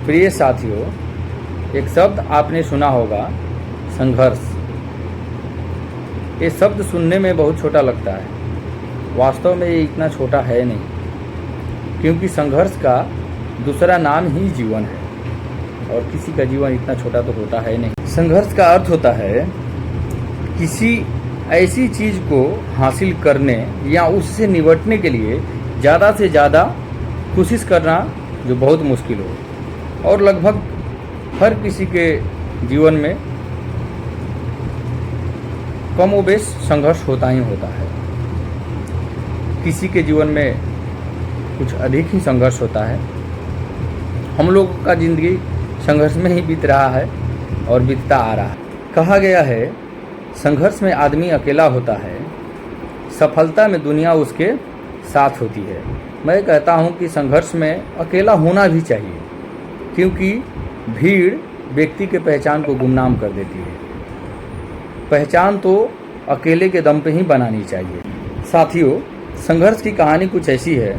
प्रिय साथियों, एक शब्द आपने सुना होगा, संघर्ष। ये शब्द सुनने में बहुत छोटा लगता है, वास्तव में ये इतना छोटा है नहीं, क्योंकि संघर्ष का दूसरा नाम ही जीवन है और किसी का जीवन इतना छोटा तो होता है नहीं। संघर्ष का अर्थ होता है किसी ऐसी चीज़ को हासिल करने या उससे निपटने के लिए ज़्यादा से ज़्यादा कोशिश करना जो बहुत मुश्किल हो, और लगभग हर किसी के जीवन में कमोबेश संघर्ष होता ही होता है। किसी के जीवन में कुछ अधिक ही संघर्ष होता है। हम लोगों का ज़िंदगी संघर्ष में ही बीत रहा है और बीतता आ रहा है। कहा गया है, संघर्ष में आदमी अकेला होता है, सफलता में दुनिया उसके साथ होती है। मैं कहता हूँ कि संघर्ष में अकेला होना भी चाहिए, क्योंकि भीड़ व्यक्ति के पहचान को गुमनाम कर देती है। पहचान तो अकेले के दम पे ही बनानी चाहिए। साथियों, संघर्ष की कहानी कुछ ऐसी है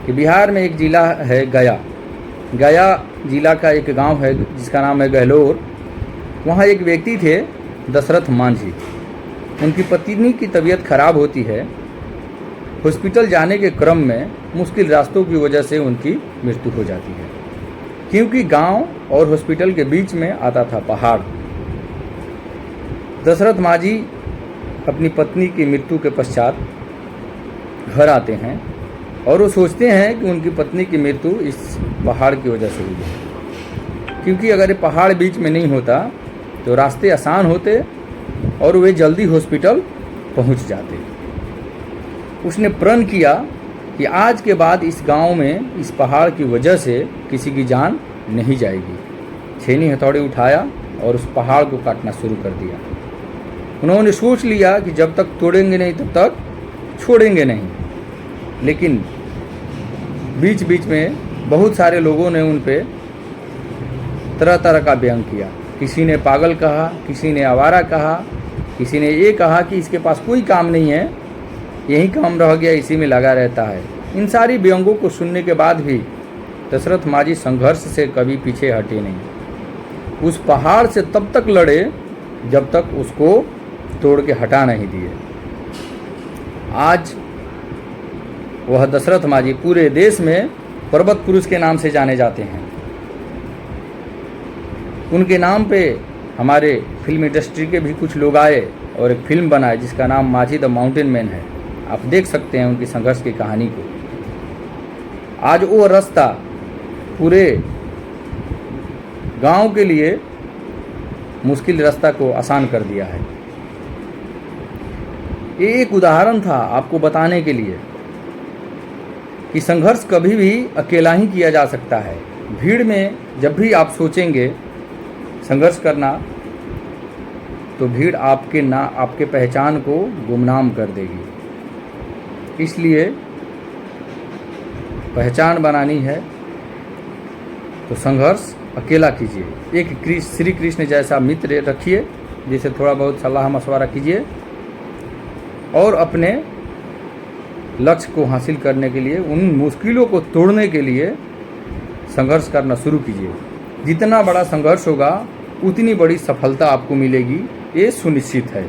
कि बिहार में एक जिला है गया। गया जिला का एक गांव है जिसका नाम है गहलोर। वहाँ एक व्यक्ति थे, दशरथ मांझी। उनकी पत्नी की तबीयत खराब होती है। हॉस्पिटल जाने के क्रम में मुश्किल रास्तों की वजह से उनकी मृत्यु हो जाती है, क्योंकि गांव और हॉस्पिटल के बीच में आता था पहाड़। दशरथ मांझी अपनी पत्नी की मृत्यु के पश्चात घर आते हैं और वो सोचते हैं कि उनकी पत्नी की मृत्यु इस पहाड़ की वजह से हुई है, क्योंकि अगर ये पहाड़ बीच में नहीं होता तो रास्ते आसान होते और वे जल्दी हॉस्पिटल पहुंच जाते। उसने प्रण किया कि आज के बाद इस गांव में इस पहाड़ की वजह से किसी की जान नहीं जाएगी। छेनी हथौड़ी उठाया और उस पहाड़ को काटना शुरू कर दिया। उन्होंने सोच लिया कि जब तक तोड़ेंगे नहीं तब तक छोड़ेंगे नहीं, लेकिन बीच बीच में बहुत सारे लोगों ने उन पे तरह तरह का व्यंग किया। किसी ने पागल कहा, किसी ने आवारा कहा, किसी ने ये कहा कि इसके पास कोई काम नहीं है, यही काम रह गया, इसी में लगा रहता है। इन सारी व्यंगों को सुनने के बाद भी दशरथ मांझी संघर्ष से कभी पीछे हटे नहीं। उस पहाड़ से तब तक लड़े जब तक उसको तोड़ के हटा नहीं दिए। आज वह दशरथ मांझी पूरे देश में पर्वत पुरुष के नाम से जाने जाते हैं। उनके नाम पे हमारे फिल्म इंडस्ट्री के भी कुछ लोग आए और एक फिल्म बनाए जिसका नाम मांझी द माउंटेन मैन है। आप देख सकते हैं उनकी संघर्ष की कहानी को। आज वो रास्ता पूरे गांव के लिए मुश्किल रास्ता को आसान कर दिया है। ये एक उदाहरण था आपको बताने के लिए कि संघर्ष कभी भी अकेला ही किया जा सकता है। भीड़ में जब भी आप सोचेंगे संघर्ष करना तो भीड़ आपके पहचान को गुमनाम कर देगी। इसलिए पहचान बनानी है तो संघर्ष अकेला कीजिए। एक श्री कृष्ण जैसा मित्र रखिए जिसे थोड़ा बहुत सलाह मशवरा कीजिए और अपने लक्ष्य को हासिल करने के लिए, उन मुश्किलों को तोड़ने के लिए संघर्ष करना शुरू कीजिए। जितना बड़ा संघर्ष होगा उतनी बड़ी सफलता आपको मिलेगी, ये सुनिश्चित है।